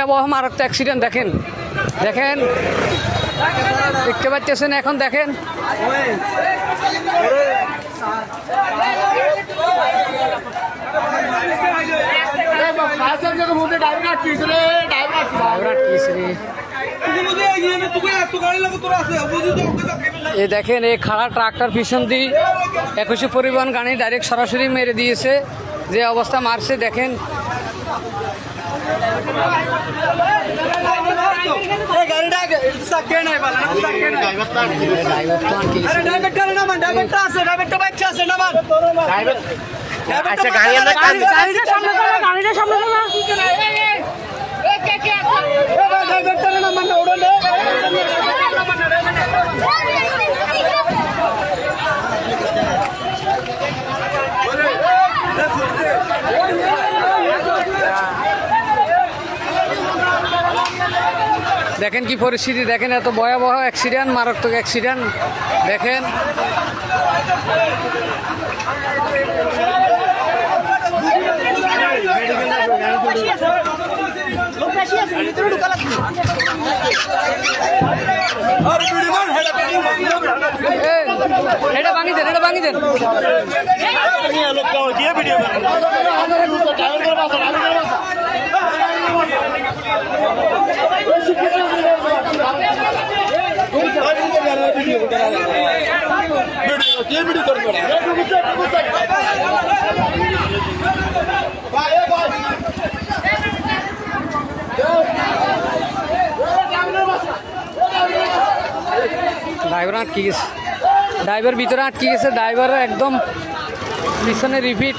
ভয়াবহ মারাত্মক অ্যাক্সিডেন্ট দেখেন দেখেন দেখতে পাচ্ছেন এখন দেখেন এই দেখেন এই খাড়া ট্রাক্টর পিছন দিয়ে 21 পরিবহন গাড়ি ডাইরেক্ট সরাসরি মেরে দিয়েছে যে অবস্থা মারছে দেখেন আচ্ছা গাড়িটা সামনে দেখেন কি পরিস্থিতি দেখেন এত ভয়াবহ অ্যাক্সিডেন্ট মারাত্মক অ্যাক্সিডেন্ট দেখেন এটা ভাঙি দেন ড্রাইভার আটকে গেছে ড্রাইভার ভিতরে আটকে গেছে ড্রাইভার একদম পিছনে রিপিট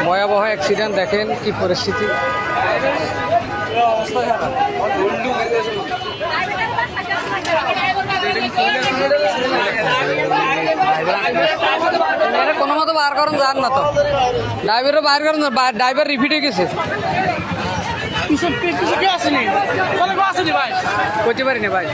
ভয়াবহ অ্যাক্সিডেন্ট দেখেন কি পরিস্থিতি কোনো মতো বার করুন যান না তো ড্রাইভারও বার করুন ড্রাইভার রিপিট হয়ে গেছে করতে পারিনি ভাই